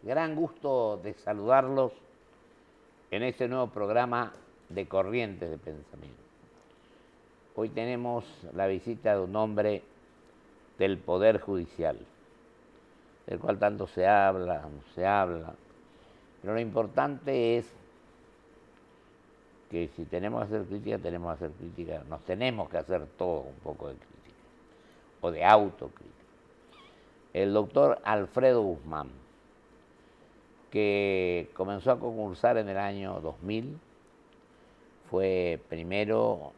gran gusto de saludarlos en este nuevo programa de Corrientes de Pensamiento. Hoy tenemos la visita de un hombre del Poder Judicial, del cual tanto se habla, pero lo importante es que si tenemos que hacer crítica, tenemos que hacer crítica, nos tenemos que hacer todo un poco de crítica, o de autocrítica. El doctor Alfredo Guzmán, que comenzó a concursar en el año 2000, fue primero,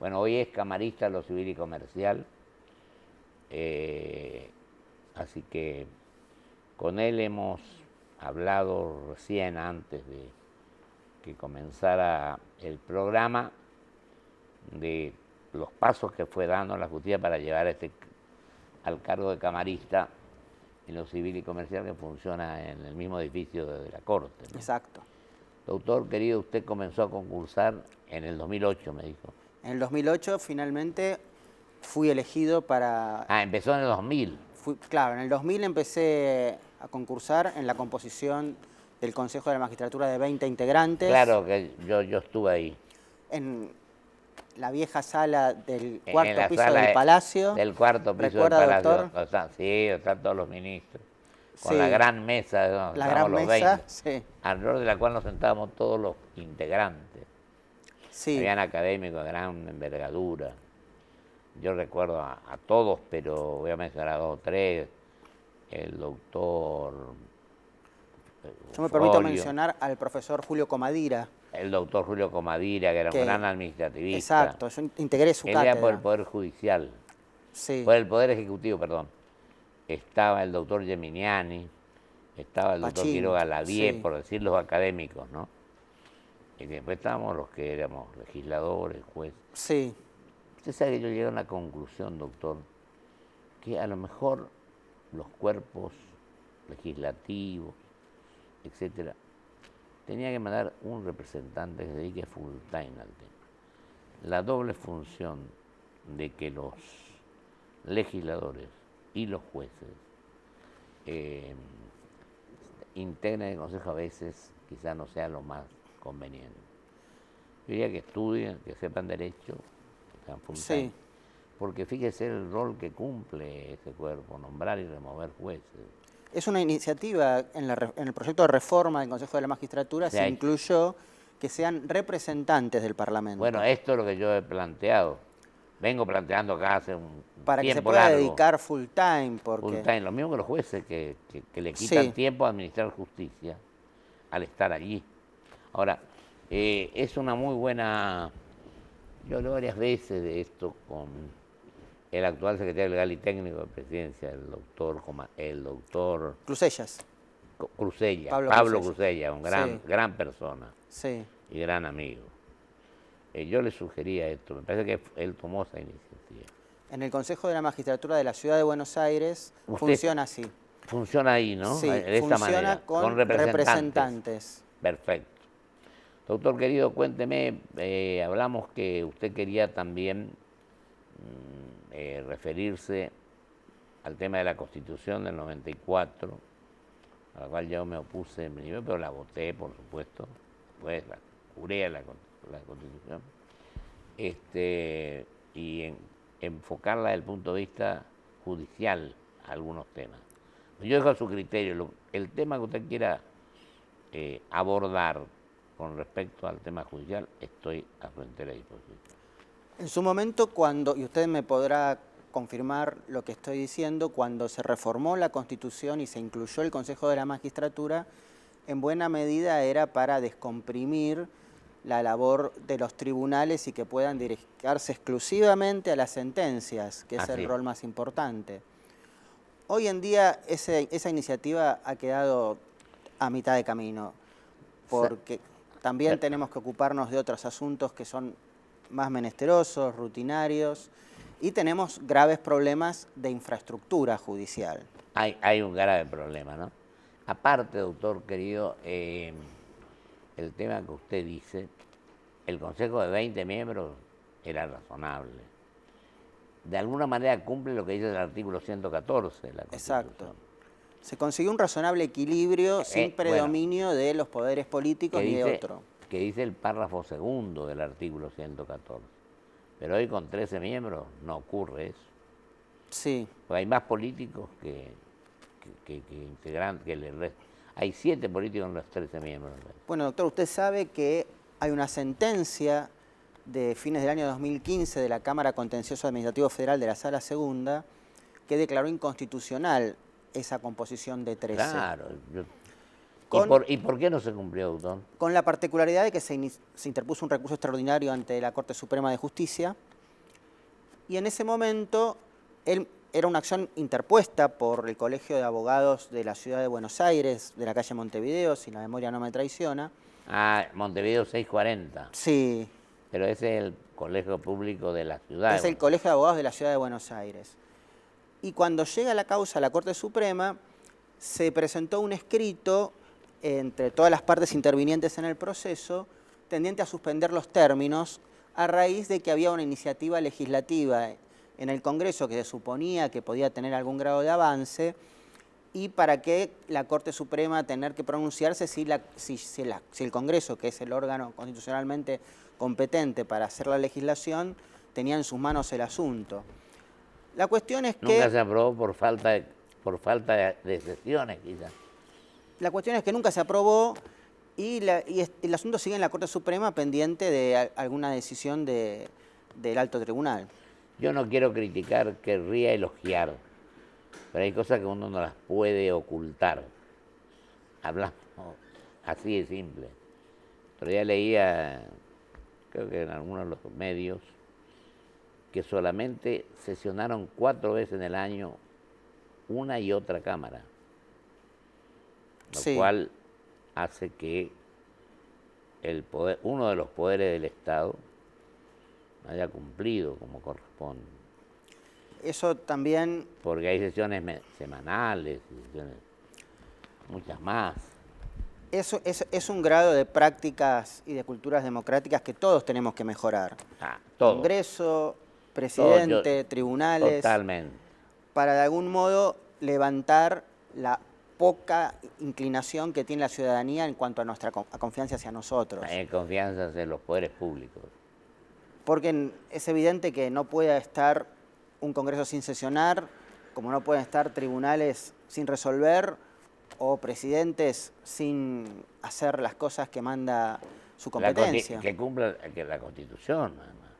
hoy es camarista de lo civil y comercial, así que con él hemos hablado recién antes de que comenzara el programa de los pasos que fue dando la justicia para llevar al cargo de camarista en lo civil y comercial, que funciona en el mismo edificio de la Corte, ¿no? Exacto. Doctor querido, usted comenzó a concursar en el 2008, me dijo. En el 2008 finalmente fui elegido para... Empezó en el 2000. Claro, en el 2000 empecé a concursar en la composición del Consejo de la Magistratura de 20 integrantes. Claro, que yo estuve ahí. En la vieja sala del cuarto piso del Palacio. Del cuarto piso del Palacio. Doctor? Sí, están todos los ministros. Con Sí. la gran mesa, ¿no? La gran los mesa, 20, sí. alrededor de la cual nos sentábamos todos los integrantes. Sí. Habían académicos de gran envergadura. Yo recuerdo a todos, pero voy a mencionar a 2 o 3. El doctor... Yo me permito mencionar al profesor Julio Comadira. El doctor Julio Comadira, que era un gran administrativista. Exacto, yo integré su cátedra. Él era por el Poder Judicial. Sí. Por el Poder Ejecutivo, perdón. Estaba el doctor Geminiani, estaba el doctor Quiroga Ladie, sí, por decir los académicos, ¿no? Y después estábamos los que éramos legisladores, jueces. Sí. Usted sabe que yo llegué a una conclusión, doctor, que a lo mejor los cuerpos legislativos, etcétera, tenía que mandar un representante que se dedique full time al tema. La doble función de que los legisladores y los jueces integren el Consejo a veces quizás no sea lo más conveniente. Yo diría que estudien, que sepan derecho, que sean full time, Sí. porque fíjese el rol que cumple ese cuerpo, nombrar y remover jueces. Es una iniciativa en el proyecto de reforma del Consejo de la Magistratura, se incluyó que sean representantes del Parlamento. Bueno, esto es lo que yo he planteado. Vengo planteando acá hace un tiempo para que se pueda dedicar full time. Full time, lo mismo que los jueces que le quitan tiempo a administrar justicia al estar allí. Ahora, es una muy buena... Yo hablé varias veces de esto con el actual secretario legal y técnico de presidencia, el doctor Crusellas. Cruzella, Pablo Cruzella, un gran persona, sí, y gran amigo. Yo le sugería esto, me parece que él tomó esa iniciativa. En el Consejo de la Magistratura de la Ciudad de Buenos Aires funciona así. Funciona ahí, ¿no? Sí, de esta manera, con representantes. Perfecto. Doctor querido, cuénteme, hablamos que usted quería también referirse al tema de la Constitución del 94, a la cual yo me opuse en principio, pero la voté, por supuesto, pues la juré la Constitución, y enfocarla desde el punto de vista judicial a algunos temas. Yo dejo a su criterio el tema que usted quiera abordar con respecto al tema judicial, estoy a su entera disposición. En su momento, y usted me podrá confirmar lo que estoy diciendo, cuando se reformó la Constitución y se incluyó el Consejo de la Magistratura, en buena medida era para descomprimir la labor de los tribunales y que puedan dedicarse exclusivamente a las sentencias, que es el rol más importante. Hoy en día esa iniciativa ha quedado a mitad de camino, porque también tenemos que ocuparnos de otros asuntos que son más menesterosos, rutinarios, y tenemos graves problemas de infraestructura judicial. Hay un grave problema, ¿no? Aparte, doctor querido, el tema que usted dice, el Consejo de 20 miembros era razonable. De alguna manera cumple lo que dice el artículo 114 de la Constitución. Exacto. Se consiguió un razonable equilibrio sin predominio de los poderes políticos ni de otro. Que dice el párrafo segundo del artículo 114. Pero hoy con 13 miembros no ocurre eso. Sí. Porque hay más políticos que integrantes, que el resto. Hay 7 políticos en los 13 miembros. Bueno, doctor, usted sabe que hay una sentencia de fines del año 2015 de la Cámara Contencioso Administrativo Federal de la Sala Segunda que declaró inconstitucional esa composición de 13. Claro. ¿Y por qué no se cumplió, doctor? Con la particularidad de que se interpuso un recurso extraordinario ante la Corte Suprema de Justicia y en ese momento era una acción interpuesta por el Colegio de Abogados de la Ciudad de Buenos Aires, de la calle Montevideo, si la memoria no me traiciona. Ah, Montevideo 640. Sí. Pero ese es el colegio público de la ciudad. Es el Colegio de Abogados de la Ciudad de Buenos Aires. Y cuando llega la causa a la Corte Suprema, se presentó un escrito entre todas las partes intervinientes en el proceso, tendiente a suspender los términos a raíz de que había una iniciativa legislativa en el Congreso que se suponía que podía tener algún grado de avance y para que la Corte Suprema tener que pronunciarse si el Congreso, que es el órgano constitucionalmente competente para hacer la legislación, tenía en sus manos el asunto. La cuestión es que... Nunca se aprobó por falta de sesiones, quizás. La cuestión es que nunca se aprobó y el asunto sigue en la Corte Suprema pendiente de alguna decisión del alto tribunal. Yo no quiero criticar, querría elogiar, pero hay cosas que uno no las puede ocultar. Hablamos así de simple. Pero ya leía, creo que en algunos de los medios, que solamente sesionaron 4 veces en el año una y otra Cámara. Lo cual hace que uno de los poderes del Estado haya cumplido como corresponde. Eso también... Porque hay sesiones semanales, sesiones, muchas más. Eso es un grado de prácticas y de culturas democráticas que todos tenemos que mejorar. Todo. Congreso, presidente, tribunales. Totalmente. Para de algún modo levantar la poca inclinación que tiene la ciudadanía en cuanto a nuestra confianza hacia nosotros. Hay confianza en los poderes públicos. Porque es evidente que no puede estar un Congreso sin sesionar, como no pueden estar tribunales sin resolver o presidentes sin hacer las cosas que manda su competencia. Que cumpla la Constitución, además.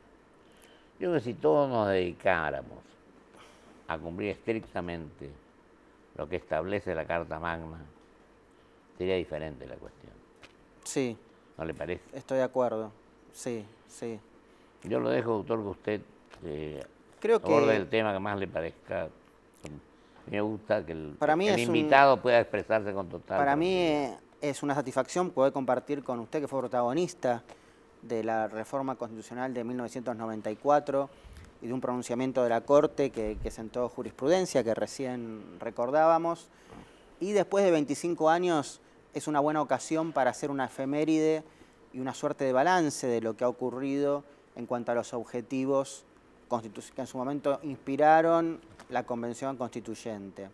Yo creo que si todos nos dedicáramos a cumplir estrictamente lo que establece la Carta Magna, sería diferente la cuestión. Sí. ¿No le parece? Estoy de acuerdo, sí, sí. Yo lo dejo, doctor, que usted aborde el tema que más le parezca. Me gusta que el invitado pueda expresarse con total... Para mí es una satisfacción poder compartir con usted, que fue protagonista de la reforma constitucional de 1994 y de un pronunciamiento de la Corte que sentó jurisprudencia, que recién recordábamos. Y después de 25 años es una buena ocasión para hacer una efeméride y una suerte de balance de lo que ha ocurrido en cuanto a los objetivos que en su momento inspiraron la Convención Constituyente.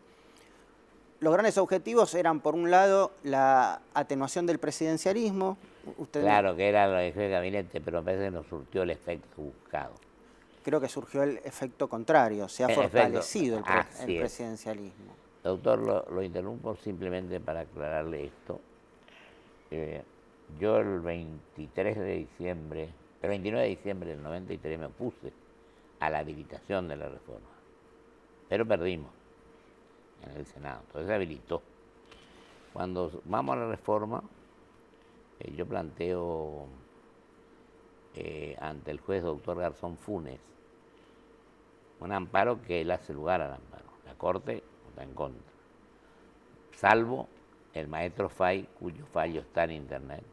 Los grandes objetivos eran, por un lado, la atenuación del presidencialismo. Claro, que era lo de jefe de gabinete, pero a veces no surtió el efecto buscado. Creo que surgió el efecto contrario, se ha fortalecido el presidencialismo. Doctor, lo interrumpo simplemente para aclararle esto. Yo el 29 de diciembre del 93 me opuse a la habilitación de la reforma, pero perdimos en el Senado, entonces se habilitó. Cuando vamos a la reforma, yo planteo ante el juez doctor Garzón Funes un amparo que él hace lugar al amparo. La Corte está en contra, salvo el maestro Fay, cuyo fallo está en internet,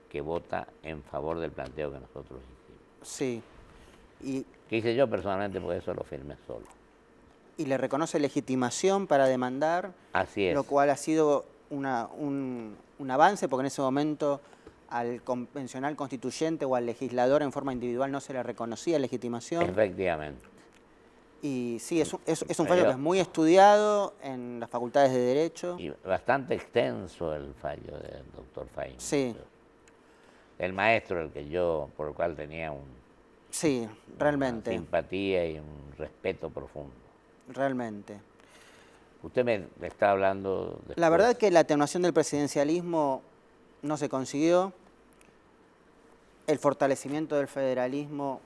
que vota en favor del planteo que nosotros hicimos. Sí. ¿Qué hice yo personalmente? Porque eso lo firmé solo. Y le reconoce legitimación para demandar. Así es. Lo cual ha sido un avance, porque en ese momento al convencional constituyente o al legislador en forma individual no se le reconocía legitimación. Efectivamente. Y sí, es un fallo que es muy estudiado en las facultades de Derecho. Y bastante extenso el fallo del doctor Fahim. Sí. El maestro, por el cual tenía Sí, realmente. una simpatía y un respeto profundo. Realmente. Usted me está hablando después. La verdad que la atenuación del presidencialismo no se consiguió. El fortalecimiento del federalismo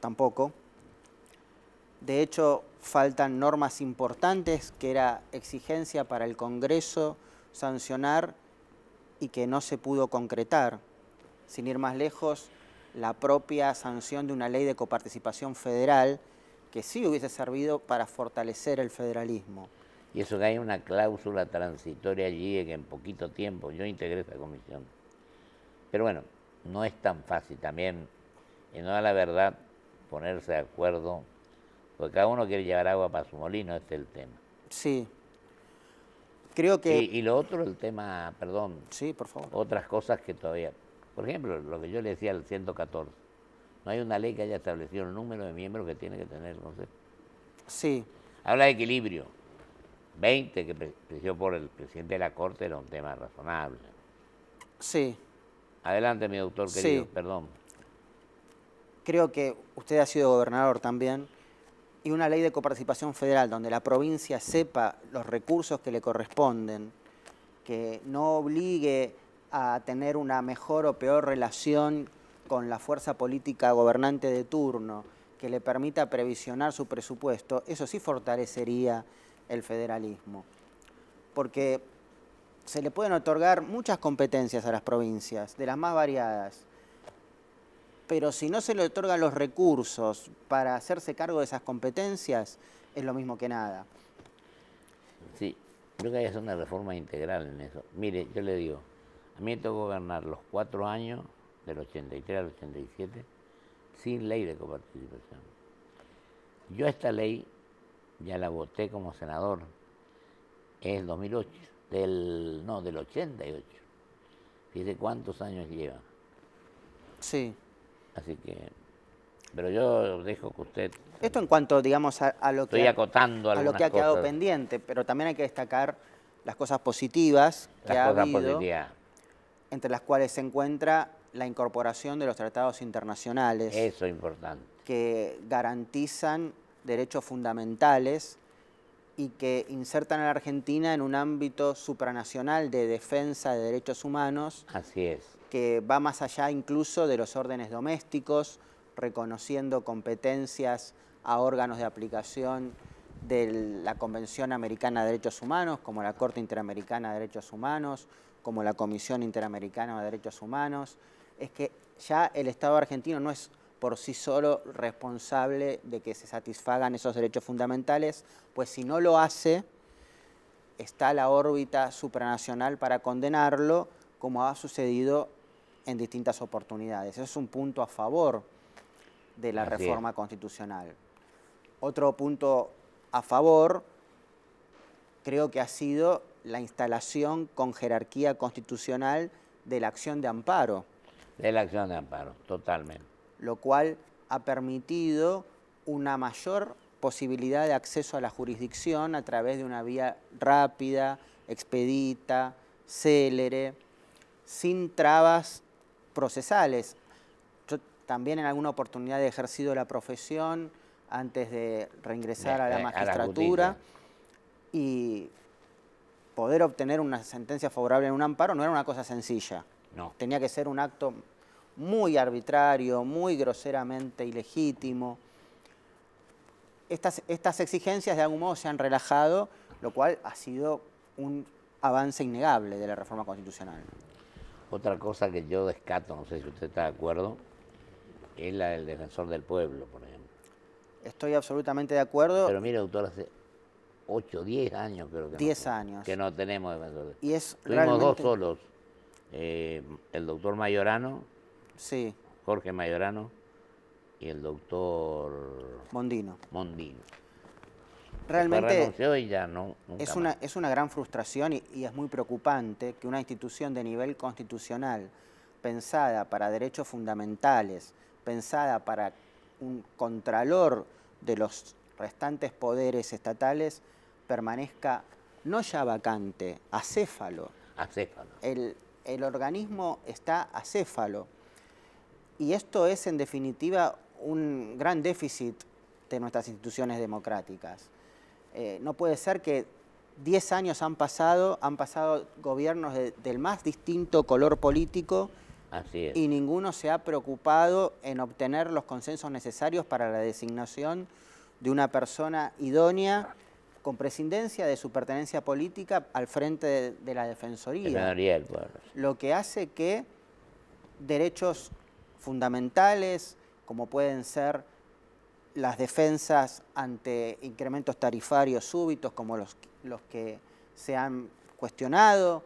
tampoco. De hecho, faltan normas importantes que era exigencia para el Congreso sancionar y que no se pudo concretar. Sin ir más lejos, la propia sanción de una ley de coparticipación federal que sí hubiese servido para fortalecer el federalismo. Y eso que hay una cláusula transitoria allí que en poquito tiempo, yo integré esa comisión. Pero bueno, no es tan fácil también, en no la verdad, ponerse de acuerdo, porque cada uno quiere llevar agua para su molino, este es el tema. Sí. Creo que... Y lo otro, el tema, perdón. Sí, por favor. Otras cosas que todavía... Por ejemplo, lo que yo le decía al 114. No hay una ley que haya establecido el número de miembros que tiene que tener el Consejo. Sí. Habla de equilibrio. 20 que presidió por el presidente de la Corte era un tema razonable. Sí. Adelante, mi doctor querido, Sí. perdón. Creo que usted ha sido gobernador también, y una ley de coparticipación federal donde la provincia sepa los recursos que le corresponden, que no obligue a tener una mejor o peor relación con la fuerza política gobernante de turno, que le permita previsionar su presupuesto, eso sí fortalecería el federalismo. Porque se le pueden otorgar muchas competencias a las provincias, de las más variadas, pero si no se le otorgan los recursos para hacerse cargo de esas competencias, es lo mismo que nada. Sí, creo que hay que hacer una reforma integral en eso. Mire, yo le digo, a mí me tocó gobernar los 4 años, del 83 al 87, sin ley de coparticipación. Yo esta ley ya la voté como senador en el 2008, del 88. Fíjese cuántos años lleva. Sí. Así que, pero yo dejo que usted... Esto en cuanto, digamos, a lo que... Estoy acotando algunas a lo que ha quedado cosas. pendiente, pero también hay que destacar las cosas positivas que ha habido, entre las cuales se encuentra la incorporación de los tratados internacionales. Eso es importante. Que garantizan derechos fundamentales y que insertan a la Argentina en un ámbito supranacional de defensa de derechos humanos. Así es. Que va más allá incluso de los órdenes domésticos, reconociendo competencias a órganos de aplicación de la Convención Americana de Derechos Humanos, como la Corte Interamericana de Derechos Humanos, como la Comisión Interamericana de Derechos Humanos. Es que ya el Estado argentino no es por sí solo responsable de que se satisfagan esos derechos fundamentales, pues si no lo hace, está la órbita supranacional para condenarlo, como ha sucedido en distintas oportunidades. Eso es un punto a favor de la reforma constitucional. Otro punto a favor creo que ha sido la instalación con jerarquía constitucional de la acción de amparo. De la acción de amparo, totalmente. Lo cual ha permitido una mayor posibilidad de acceso a la jurisdicción a través de una vía rápida, expedita, célere, sin trabas procesales. Yo también en alguna oportunidad he ejercido la profesión antes de reingresar a la magistratura y poder obtener una sentencia favorable en un amparo no era una cosa sencilla. No. Tenía que ser un acto muy arbitrario, muy groseramente ilegítimo. Estas exigencias de algún modo se han relajado, lo cual ha sido un avance innegable de la reforma constitucional. Otra cosa que yo descato, no sé si usted está de acuerdo, es la del defensor del pueblo, por ejemplo. Estoy absolutamente de acuerdo. Pero mire, doctor, hace 8, 10 años creo que 10 años. Que no tenemos defensor. Y es Tuvimos realmente... dos solos, el doctor Mayorano, sí. Jorge Mayorano, y el doctor Mondino. Realmente renunció y ya no, es una gran frustración y es muy preocupante que una institución de nivel constitucional, pensada para derechos fundamentales, pensada para un contralor de los restantes poderes estatales permanezca no ya vacante, acéfalo. Acéfalo. El organismo está acéfalo. Y esto es, en definitiva, un gran déficit de nuestras instituciones democráticas. No puede ser que 10 años han pasado gobiernos del más distinto color político. Así es. Y ninguno se ha preocupado en obtener los consensos necesarios para la designación de una persona idónea con prescindencia de su pertenencia política al frente de la Defensoría. Lo que hace que derechos fundamentales, como pueden ser las defensas ante incrementos tarifarios súbitos, como los que se han cuestionado,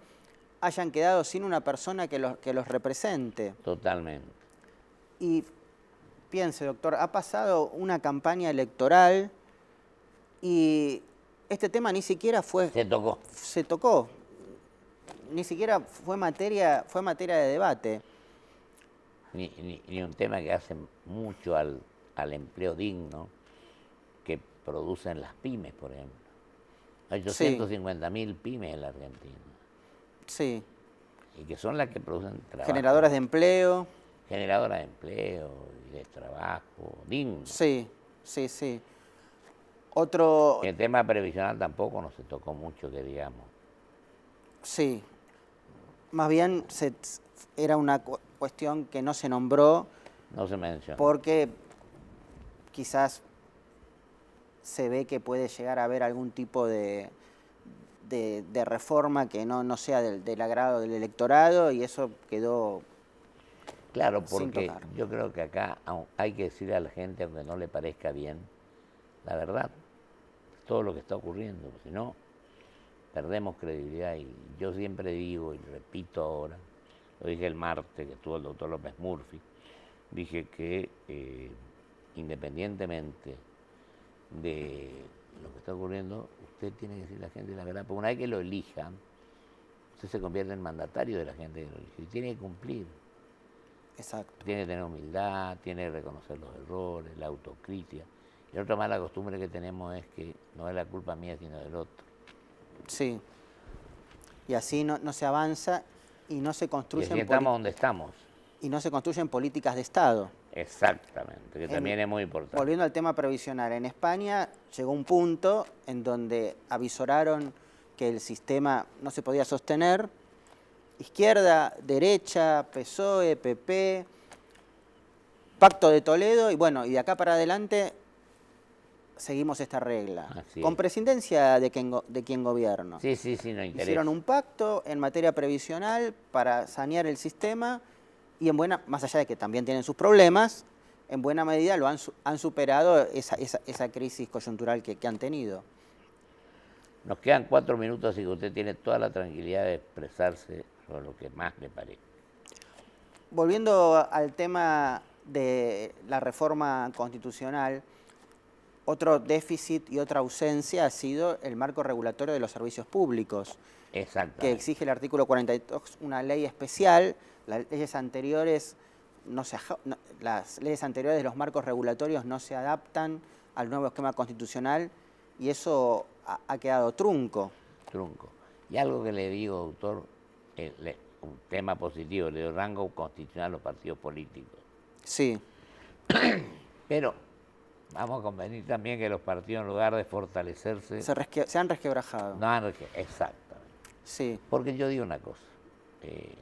hayan quedado sin una persona que los represente. Totalmente. Y piense, doctor, ha pasado una campaña electoral y este tema ni siquiera fue... Se tocó. Ni siquiera fue materia de debate. Ni un tema que hace mucho al empleo digno que producen las pymes, por ejemplo. Hay 850.000 pymes en la Argentina. Sí. Y que son las que producen trabajo. Generadoras de empleo. Generadoras de empleo y de trabajo digno. Sí. El tema previsional tampoco no se tocó mucho, que digamos. Sí. Más bien era una cuestión que no se nombró. No se mencionó. Porque quizás se ve que puede llegar a haber algún tipo de reforma que no sea del agrado del electorado, y eso quedó claro, porque yo creo que acá hay que decirle a la gente, aunque no le parezca bien, la verdad, todo lo que está ocurriendo, si no, perdemos credibilidad. Y yo siempre digo, y repito ahora, lo dije el martes que estuvo el doctor López Murphy, dije que independientemente de lo que está ocurriendo, usted tiene que decirle a la gente la verdad, porque una vez que lo elija, usted se convierte en mandatario de la gente que lo elige y tiene que cumplir. Exacto. Tiene que tener humildad, tiene que reconocer los errores, la autocrítica. Y otra mala costumbre que tenemos es que no es la culpa mía, sino del otro. Sí. Y así no se avanza y no se construyen... Y así estamos donde estamos. Y no se construyen políticas de Estado. Exactamente, que también es muy importante. Volviendo al tema previsional, en España llegó un punto en donde avisoraron que el sistema no se podía sostener. Izquierda, derecha, PSOE, PP, Pacto de Toledo, y bueno, y de acá para adelante seguimos esta regla. Con prescindencia de quien gobierno. Sí, no interesa. Hicieron un pacto en materia previsional para sanear el sistema y más allá de que también tienen sus problemas, en buena medida han superado esa crisis coyuntural que han tenido. Nos quedan 4 minutos, así que usted tiene toda la tranquilidad de expresarse sobre lo que más le parece. Volviendo al tema de la reforma constitucional, otro déficit y otra ausencia ha sido el marco regulatorio de los servicios públicos, que exige el artículo 42, una ley especial. Las leyes anteriores de los marcos regulatorios no se adaptan al nuevo esquema constitucional y eso ha quedado trunco. Y algo que le digo, doctor, un tema positivo, le doy rango constitucional a los partidos políticos. Sí. Pero vamos a convenir también que los partidos, en lugar de fortalecerse... Se han resquebrajado. Exactamente. Sí. Porque yo digo una cosa,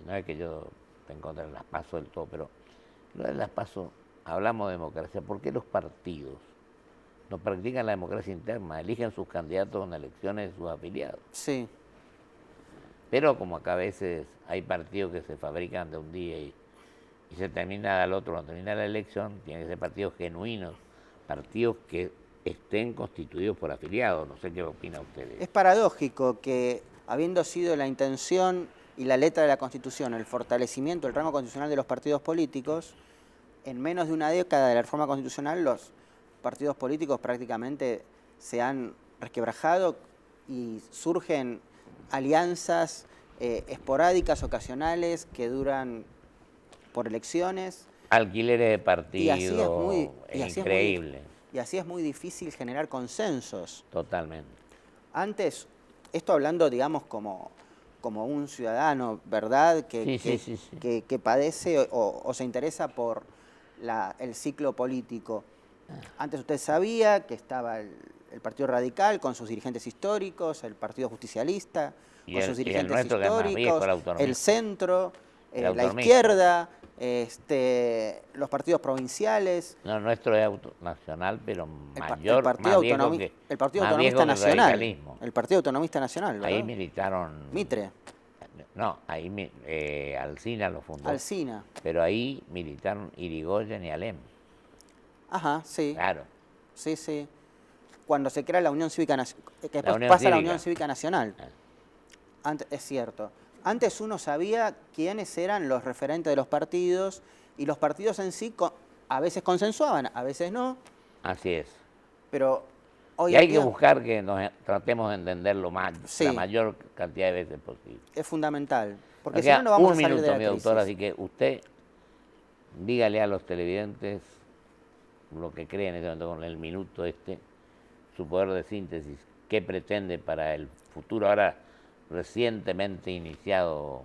no es que yo esté en contra de las PASO del todo, pero lo de las PASO, hablamos de democracia, ¿por qué los partidos no practican la democracia interna, eligen sus candidatos en elecciones de sus afiliados? Sí. Pero como acá a veces hay partidos que se fabrican de un día y se termina al otro, cuando termina la elección, tienen que ser partidos genuinos, partidos que estén constituidos por afiliados. No sé qué opina usted. Es paradójico que, habiendo sido la intención y la letra de la Constitución el fortalecimiento del rango constitucional de los partidos políticos, en menos de una década de la reforma constitucional los partidos políticos prácticamente se han resquebrajado y surgen alianzas esporádicas, ocasionales, que duran por elecciones. Alquileres de partidos, es increíble. y así es muy difícil generar consensos. Totalmente. Antes, esto hablando, digamos, como un ciudadano, ¿verdad? Sí. Que padece o se interesa por el ciclo político. Antes usted sabía que estaba el Partido Radical con sus dirigentes históricos, el Partido Justicialista con sus dirigentes históricos, el centro, la izquierda, los partidos provinciales. No, nuestro es nacional, pero el Partido Autonomista Nacional. El Partido Autonomista Nacional, ¿verdad? Ahí militaron... Mitre. No, ahí Alsina lo fundó. Alsina. Pero ahí militaron Irigoyen y Alem. Ajá, sí. Claro. Sí, sí. Cuando se crea la Unión Cívica Nacional, que después pasa a la Unión Cívica Nacional. Es cierto. Antes uno sabía quiénes eran los referentes de los partidos y los partidos en sí a veces consensuaban, a veces no. Así es. Pero hoy hay que buscar que nos tratemos de entenderlo más, la mayor cantidad de veces posible. Es fundamental. Porque si no, no vamos a salir de la crisis. Doctor, así que usted dígale a los televidentes lo que cree en este momento con el minuto su poder de síntesis, qué pretende para el futuro ahora recientemente iniciado,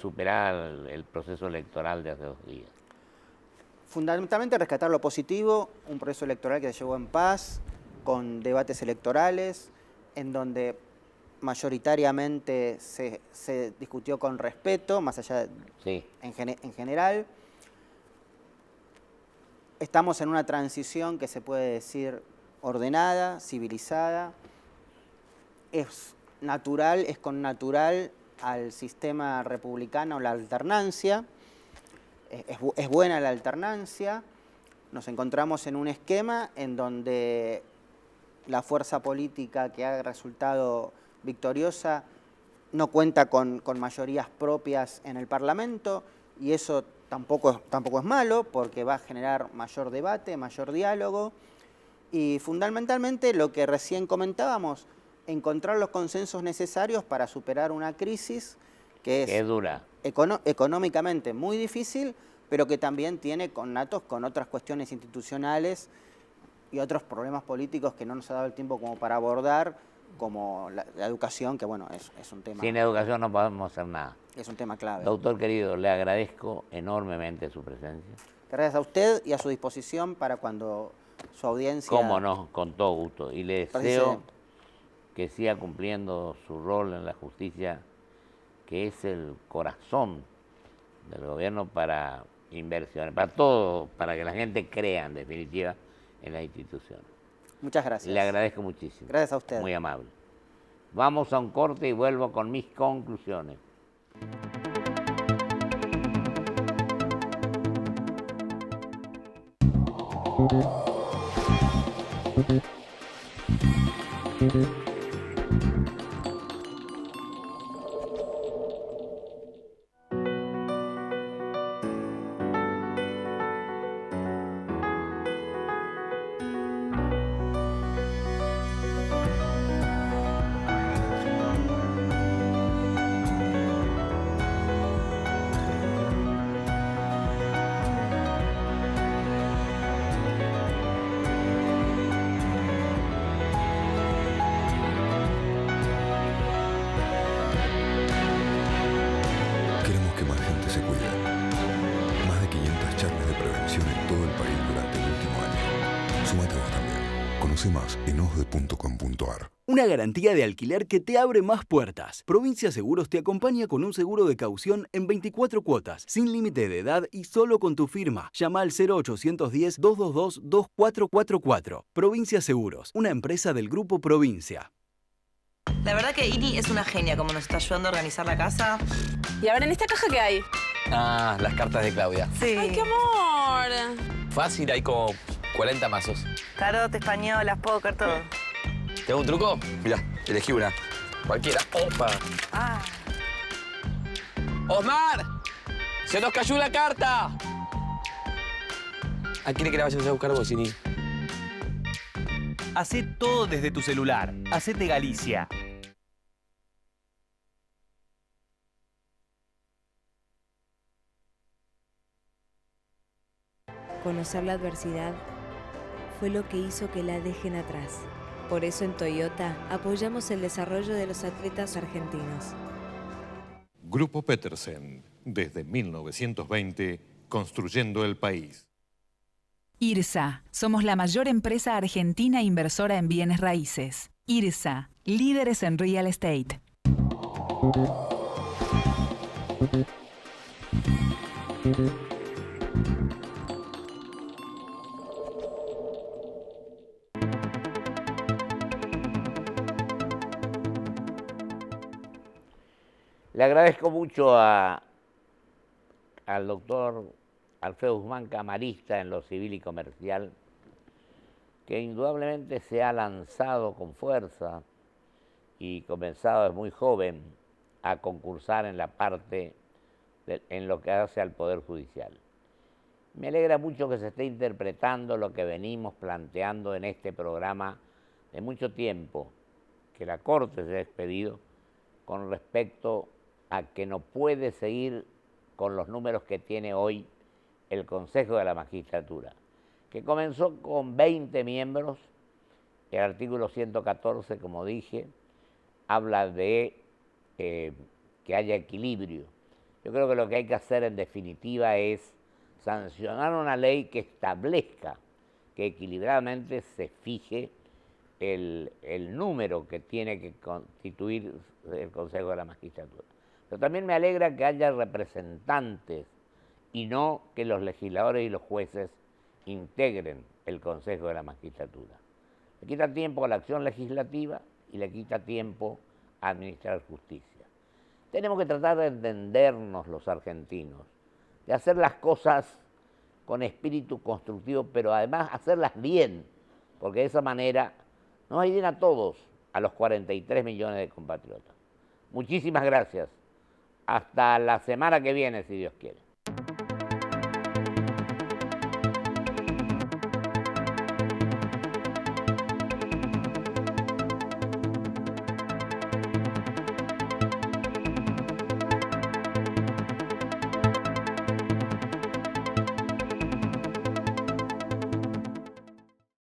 superar el proceso electoral de hace 2 días. Fundamentalmente rescatar lo positivo, un proceso electoral que se llevó en paz, con debates electorales, en donde mayoritariamente se discutió con respeto, más allá en general. Estamos en una transición que se puede decir ordenada, civilizada, es natural, es connatural al sistema republicano la alternancia, es buena la alternancia, nos encontramos en un esquema en donde la fuerza política que ha resultado victoriosa no cuenta con mayorías propias en el Parlamento y eso tampoco es malo porque va a generar mayor debate, mayor diálogo y fundamentalmente lo que recién comentábamos, encontrar los consensos necesarios para superar una crisis que es dura. Económicamente muy difícil, pero que también tiene connatos con otras cuestiones institucionales y otros problemas políticos que no nos ha dado el tiempo como para abordar, como la educación, que bueno, es un tema... Sin educación no podemos hacer nada. Es un tema clave. Doctor querido, le agradezco enormemente su presencia. Gracias a usted y a su disposición para cuando su audiencia... Cómo no, con todo gusto. Y le deseo que siga cumpliendo su rol en la justicia, que es el corazón del gobierno para inversiones, para todo, para que la gente crea, en definitiva, en las instituciones. Muchas gracias. Le agradezco muchísimo. Gracias a usted. Muy amable. Vamos a un corte y vuelvo con mis conclusiones. Más en osde.com.ar. Una garantía de alquiler que te abre más puertas. Provincia Seguros te acompaña con un seguro de caución en 24 cuotas, sin límite de edad y solo con tu firma. Llama al 0810-222-2444. Provincia Seguros, una empresa del Grupo Provincia. La verdad que Ini es una genia, como nos está ayudando a organizar la casa. ¿Y ahora en esta caja qué hay? Ah, las cartas de Claudia. Sí. ¡Ay, qué amor! Fácil, hay como 40 mazos. Tarot, españolas, póker, todo. ¿Te hago un truco? Mirá, elegí una. Cualquiera. ¡Opa! Ah. ¡Osmar! ¡Se nos cayó la carta! ¿A quién que la vayas a buscar vos, Ini? Hacé todo desde tu celular. Hacete Galicia. Conocer la adversidad, fue lo que hizo que la dejen atrás. Por eso en Toyota apoyamos el desarrollo de los atletas argentinos. Grupo Petersen, desde 1920, construyendo el país. IRSA, somos la mayor empresa argentina inversora en bienes raíces. IRSA, líderes en real estate. Le agradezco mucho al doctor Alfredo Guzmán, camarista en lo civil y comercial, que indudablemente se ha lanzado con fuerza y comenzado desde muy joven a concursar en la parte, en lo que hace al Poder Judicial. Me alegra mucho que se esté interpretando lo que venimos planteando en este programa de mucho tiempo, que la Corte se ha expedido con respecto a que no puede seguir con los números que tiene hoy el Consejo de la Magistratura, que comenzó con 20 miembros. El artículo 114, como dije, habla de que haya equilibrio. Yo creo que lo que hay que hacer en definitiva es sancionar una ley que establezca que equilibradamente se fije el número que tiene que constituir el Consejo de la Magistratura. Pero también me alegra que haya representantes y no que los legisladores y los jueces integren el Consejo de la Magistratura. Le quita tiempo a la acción legislativa y le quita tiempo a administrar justicia. Tenemos que tratar de entendernos los argentinos, de hacer las cosas con espíritu constructivo, pero además hacerlas bien, porque de esa manera nos va bien a todos, a los 43 millones de compatriotas. Muchísimas gracias. Hasta la semana que viene, si Dios quiere.